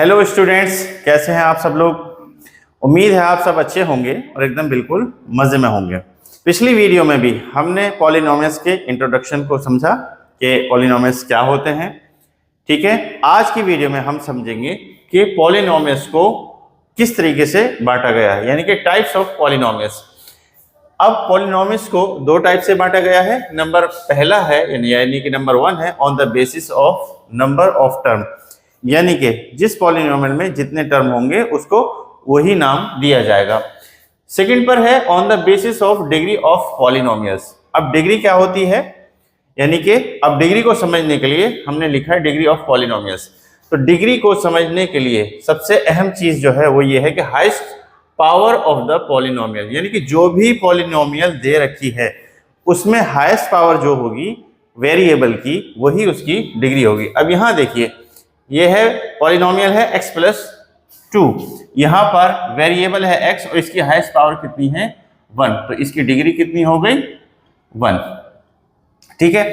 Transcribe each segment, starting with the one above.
Hello students, कैसे हैं आप सब लोग। उम्मीद है आप सब अच्छे होंगे और एकदम बिल्कुल मज़े में होंगे। पिछली वीडियो में भी हमने पॉलिनोमियल्स के इंट्रोडक्शन को समझा कि पॉलिनोमियल्स क्या होते हैं। ठीक है, आज की वीडियो में हम समझेंगे कि पॉलिनोमियल्स को किस तरीके से बांटा गया है, यानी कि टाइप्स ऑफ पॉलिनोमियल्स। अब पॉलिनोमियल्स को दो टाइप से बांटा गया है। नंबर पहला है यानी कि नंबर 1 है on the basis of number of term, यानी कि जिस पॉलिनोमियल में जितने टर्म होंगे उसको वही नाम दिया जाएगा। सेकंड पर है on the basis of degree of polynomials. अब डिग्री क्या होती है, यानी कि अब डिग्री को समझने के लिए हमने लिखा है डिग्री ऑफ पॉलिनोमियल्स। तो डिग्री को समझने के लिए सबसे अहम चीज जो है वो ये है कि highest power of the polynomial, यानी कि जो भी पॉलिनोमियल दे रखी है उसमें हाईएस्ट पावर जो होगी वेरिएबल की, वही उसकी डिग्री होगी। अब यहाँ देखिए, ये है पॉलिनोमियल है x प्लस 2, यहाँ पर वेरिएबल है x और इसकी हाईएस्ट पावर कितनी है 1, तो इसकी डिग्री कितनी हो गई 1। ठीक है,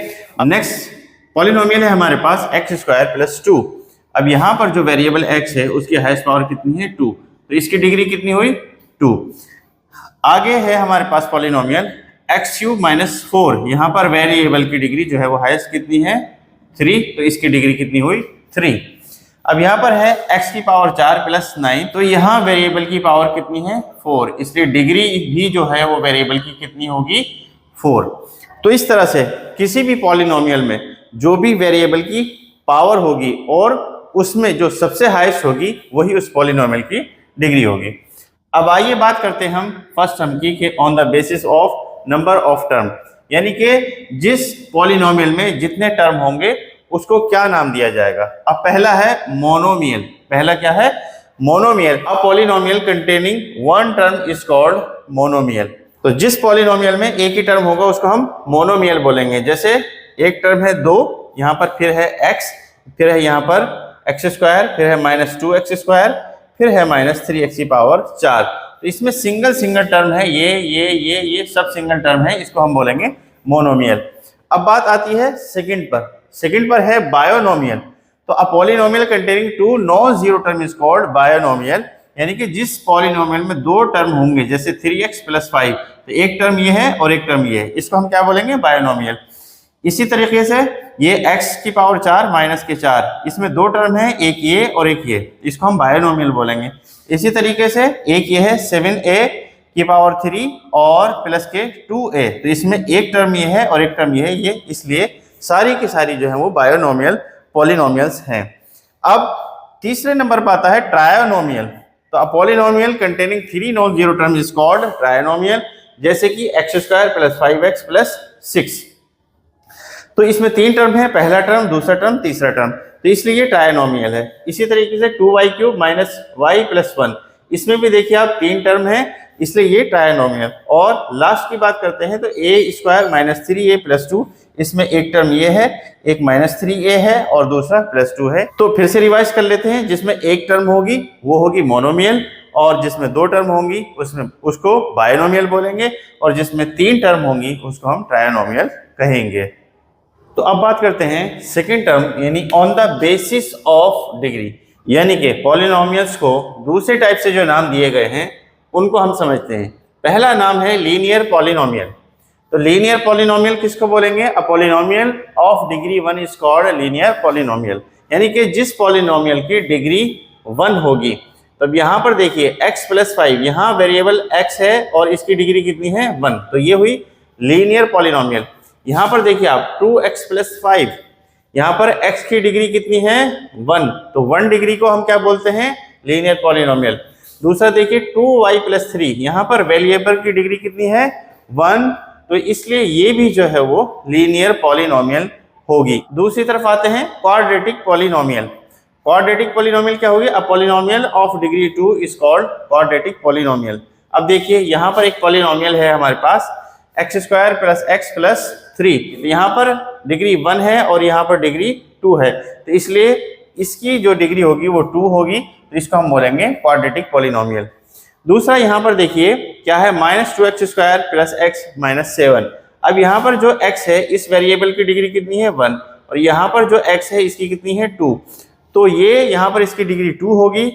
अब नेक्स्ट पॉलिनोमियल है हमारे पास x स्क्वायर प्लस 2। अब यहाँ पर जो वेरिएबल x है उसकी हाईएस्ट पावर कितनी है 2, तो इसकी डिग्री कितनी हुई 2। आगे है हमारे पास पॉलिनोमियल x क्यूब माइनस 4, यहाँ पर वेरिएबल की डिग्री जो है वो हाईएस्ट कितनी है 3, तो इसकी डिग्री कितनी हुई 3। अब यहाँ पर है x की पावर 4 प्लस 9, तो यहाँ वेरिएबल की पावर कितनी है 4, इसलिए डिग्री भी जो है वो वेरिएबल की कितनी होगी 4। तो इस तरह से किसी भी पॉलिनोमियल में जो भी वेरिएबल की पावर होगी और उसमें जो सबसे हाईएस्ट होगी वही उस पॉलिनोमियल की डिग्री होगी। अब आइए बात करते हैं हम फर्स्ट टर्म की कि on the basis of number of term, यानी कि जिस पॉलिनोमियल में जितने टर्म होंगे उसको क्या नाम दिया जाएगा। अब पहला है मोनोमियल। पहला क्या है monomial. A polynomial containing one term is called monomial. तो जिस पॉलिनोमियल में एक ही टर्म होगा उसको हम मोनोमियल बोलेंगे। जैसे एक टर्म है 2, यहाँ पर फिर है x, फिर है यहाँ पर x स्क्वायर, फिर है माइनस 2x स्क्वायर, फिर है माइनस 3x की पावर 4। तो इसमें सिंगल टर्म है, ये सब सिंगल टर्म है, इसको हम बोलेंगे मोनोमियल। अब बात आती है सेकंड पर। सेकंड पर है बायोनोमियल। तो a polynomial containing two non zero term is called binomial, यानी कि जिस पॉलिनोमियल में दो टर्म होंगे, जैसे 3x प्लस 5, तो एक टर्म ये है और एक टर्म ये है, इसको हम क्या बोलेंगे बायोनोमियल। इसी तरीके से ये x की पावर 4 माइनस के 4, इसमें दो टर्म है, एक ये और एक ये, इसको हम बायोनोमियल बोलेंगे। इसी तरीके से एक ये है 7a की पावर 3 और प्लस के 2a, तो इसमें एक टर्म ये है और एक टर्म ये है, ये इसलिए सारी की सारी जो है वो बायोनोमियल पॉलिनोमियल्स हैं। अब तीसरे नंबर पर आता है ट्रायोनोमियल। तो a polynomial containing 3 non zero term is called trinomial, जैसे कि x square plus 5x plus 6। तो इसमें 3 टर्म है, पहला टर्म, दूसरा टर्म, तीसरा टर्म, तो इसलिए ये ट्रायनोमियल है। इसी तरीके से 2y cube minus y plus 1, इसमें भी देखिए आप 3 टर्म है, इसलिए ये ट्रायनोमियल। और लास्ट की बात करते हैं तो a square minus 3a plus 2, इसमें एक टर्म ये है, एक माइनस 3a है और दूसरा प्लस 2 है। तो फिर से रिवाइज कर लेते हैं, जिसमें एक टर्म होगी वो होगी मोनोमियल, और जिसमें दो टर्म होंगी उसमें उसको बायोनोमियल बोलेंगे, और जिसमें 3 टर्म होंगी उसको हम ट्रायनोमियल कहेंगे। तो अब बात करते हैं सेकंड टर्म, यानी on the basis of degree, यानी कि पॉलिनोमियल्स को दूसरे टाइप से जो नाम दिए गए हैं उनको हम समझते हैं। पहला नाम है लीनियर पॉलिनोमियल। तो लीनियर पॉलिनोमियल किसको बोलेंगे, a polynomial of degree 1 is called linear polynomial, यानी कि जिस पॉलिनोमियल की डिग्री 1 होगी। तो अब यहाँ पर देखिए x प्लस 5, यहाँ वेरिएबल x है और इसकी डिग्री कितनी है 1, तो ये हुई लीनियर पॉलिनोमियल। यहाँ पर देखिए आप 2x प्लस 5, यहाँ पर x की डिग्री कितनी है 1, तो 1 डिग्री को हम क्या बोलते हैं लीनियर पॉलिनोमियल। दूसरा देखिए 2y प्लस 3, यहाँ पर वेरिएबल की डिग्री कितनी है 1, तो इसलिए ये भी जो है वो लीनियर पॉलिनोमियल होगी। दूसरी तरफ आते हैं क्वाड्रेटिक पॉलिनोमियल। क्वाड्रेटिक पॉलिनोमियल क्या होगी, a polynomial of degree 2 is called quadratic polynomial. अब देखिए यहाँ पर एक पॉलिनोमियल है हमारे पास x square plus x plus 3, यहाँ पर डिग्री 1 है और यहाँ पर डिग्री 2 है, तो इसलिए इसकी जो डिग्री होगी वो 2 होगी, तो इसको हम बोलेंगे क्वाड्रेटिक पॉलिनोमियल। दूसरा यहाँ पर देखिए क्या है minus 2x square plus x minus 7। अब यहाँ पर जो x है इस वेरिएबल की डिग्री कितनी है 1, और यहाँ पर जो x है इसकी कितनी है 2, तो ये यहाँ पर इसकी डिग्री 2 होगी,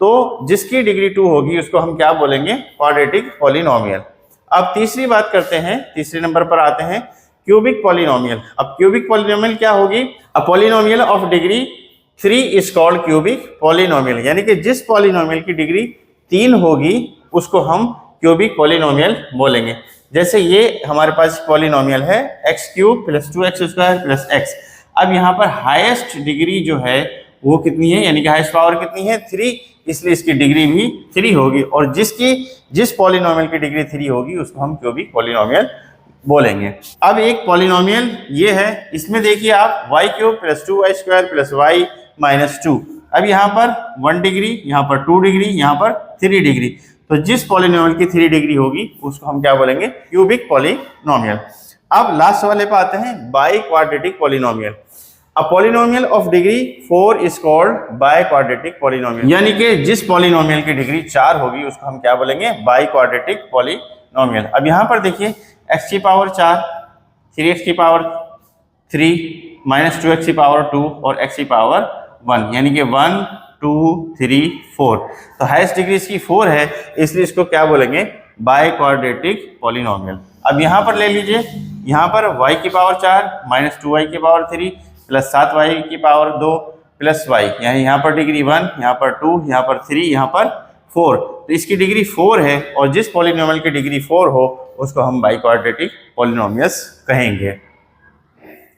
तो जिसकी डिग्री 2 होगी उसको हम क्या बोलेंगे, क्वाड्रेटिक पॉलिनोमियल। अब तीसरी बात करते हैं, तीसरे नंबर पर आते हैं क्यूबिक पॉलिनोमियल। अब क्यूबिक पॉलिनोमियल क्या होगी, a polynomial of degree 3 is called cubic polynomial, यानी कि जिस पॉलिनोमियल की डिग्री 3 होगी उसको हम क्यूबिक पॉलिनोमियल बोलेंगे। जैसे ये हमारे पास पॉलिनोमियल है x³ + 2x² + x। अब यहाँ पर हाईएस्ट डिग्री जो है वो कितनी है, यानी कि हाईएस्ट पावर कितनी है, 3, इसलिए इसकी डिग्री भी 3 होगी, और जिस पॉलिनोमियल की डिग्री 3 होगी उसको हम क्यूबिक पॉलिनोमियल बोलेंगे। अब एक पॉलिनोमियल ये है, इसमें देखिए आप y³ + 2y² + y - 2। अब यहाँ पर 1 डिग्री, यहाँ पर 2 डिग्री, यहाँ पर 3 डिग्री, तो जिस पॉलिनोमियल की 3 डिग्री होगी उसको हम क्या बोलेंगे, क्यूबिक पॉलिनोमियल। अब लास्ट वाले पे आते हैं, by quadratic polynomial. A polynomial of degree 4 is called by quadratic polynomial, यानी कि जिस पॉलिनोमियल की डिग्री 4 होगी उसको हम क्या बोलेंगे, बाई क्वाड्रेटिक पॉलिनोमियल। अब यहाँ पर देखिए x की पावर 4, 3x की पावर 3, -2x की पावर 2 और x की पावर 1, यानी कि 1 2 3 4। तो हाईएस्ट डिग्री इसकी 4 है, इसलिए इसको क्या बोलेंगे, बाई क्वाड्रेटिक पॉलिनोमियल। अब यहाँ पर ले लीजिए, यहाँ पर y की पावर 4 -2y की पावर 3 + 7y की पावर 2 + y, यानी यहाँ पर डिग्री 1, यहाँ पर 2, यहाँ पर 3, यहाँ पर 4। तो इसकी डिग्री 4 है, और जिस पॉलिनोमियल की डिग्री 4 हो उसको हम बाई क्वाड्रेटिक पॉलिनोमियल्स कहेंगे।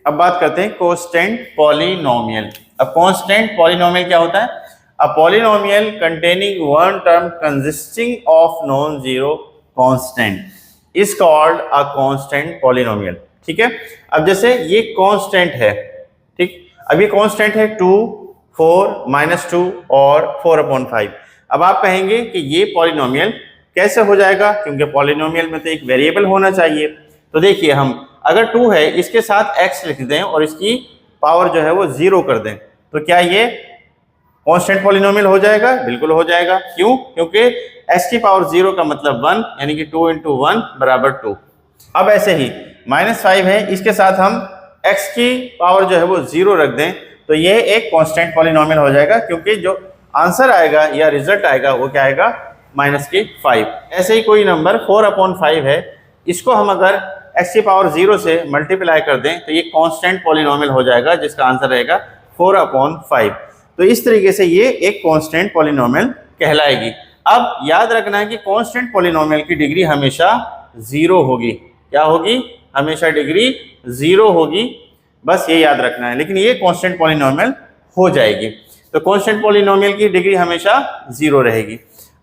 अब बात करते हैं कांस्टेंट पॉलिनोमियल। अब कांस्टेंट पॉलिनोमियल क्या होता है, अ polynomial containing one term consisting of non zero constant is called a constant polynomial. ठीक है, अब जैसे ये कांस्टेंट है, ठीक, अब ये कांस्टेंट है 2, 4, -2 और 4/5। अब आप कहेंगे कि ये पॉलिनोमियल कैसे हो जाएगा, क्योंकि पॉलिनोमियल में तो एक वेरिएबल होना चाहिए। तो देखिए, हम अगर 2 है इसके साथ x लिख दें और इसकी पावर जो है वो 0 कर दें, तो क्या ये कांस्टेंट पॉलिनोमियल हो जाएगा? बिल्कुल हो जाएगा। क्यों? क्योंकि x की पावर 0 का मतलब 1, यानी कि 2 × 1 = 2। अब ऐसे ही -5 है, इसके साथ हम x की पावर जो है वो 0 रख दें, तो ये एक कांस्टेंट पॉलिनोमियल हो जाएगा, क्योंकि जो आंसर आएगा या रिजल्ट आएगा वो क्या आएगा, -5। ऐसे ही कोई नंबर 4/5 है, इसको हम अगर x की पावर 0 से मल्टीप्लाई कर दें तो ये कांस्टेंट पॉलिनोमियल हो जाएगा, जिसका आंसर रहेगा 4/5। तो इस तरीके से ये एक कांस्टेंट पॉलिनोमियल कहलाएगी। अब याद रखना है कि कांस्टेंट पॉलिनोमियल की डिग्री हमेशा 0 होगी। क्या होगी? हमेशा डिग्री 0 होगी, बस ये याद रखना है। लेकिन ये कांस्टेंट पॉलिनोमियल हो जाएगी, तो कांस्टेंट पॉलिनोमियल की डिग्री हमेशा 0 रहेगी।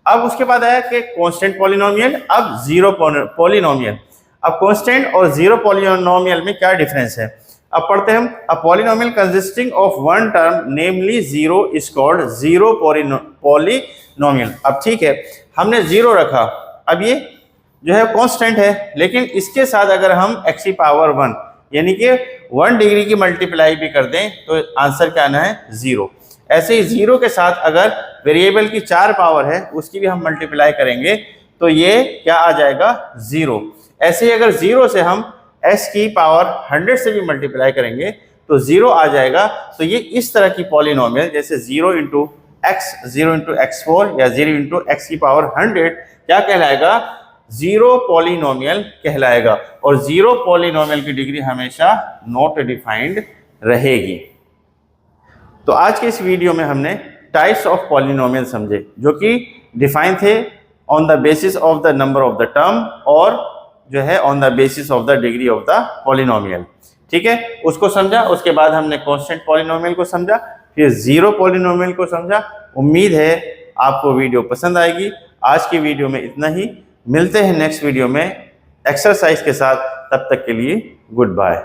अब उसके बाद आया कि कांस्टेंट पॉलिनोमियल, अब जीरो पॉलिनोमियल। अब कांस्टेंट और जीरो पॉलिनोमियल में क्या डिफरेंस है? अब पढ़ते हैं हम। A polynomial consisting of one term namely 0 is called zero polynomial. अब ठीक है, हमने 0 रखा, अब ये जो है कांस्टेंट है, लेकिन इसके साथ अगर हम x की पावर 1 यानी कि 1 डिग्री की मल्टीप्लाई भी कर दें तो आंसर क्या आना है? 0। ऐसे ही 0 के साथ अगर वेरिएबल की 4 पावर है उसकी भी हम मल्टीप्लाई करेंगे तो ये क्या आ जाएगा? 0। ऐसे ही अगर 0 से हम x की पावर 100 से भी मल्टीप्लाई करेंगे तो 0 आ जाएगा। तो ये इस तरह की पॉलिनोमियल, जैसे 0 × x, 0 × x4 या 0 × x की पावर 100 क्या कहलाएगा? जीरो पॉलिनोमियल कहलाएगा। और जीरो पॉलिनोमियल की डिग्री हमेशा नॉट डिफाइंड रहेगी। तो आज के इस वीडियो में हमने टाइप्स ऑफ पॉलिनोमियल समझे, जो कि डिफाइन थे on the basis of the number of the term और जो है on the basis of the degree of the polynomial. ठीक है, उसको समझा। उसके बाद हमने कांस्टेंट पॉलिनोमियल को समझा, फिर जीरो पॉलिनोमियल को समझा। उम्मीद है आपको वीडियो पसंद आएगी। आज की वीडियो में इतना ही, मिलते हैं नेक्स्ट वीडियो में एक्सरसाइज के साथ। तब तक के लिए गुड बाय।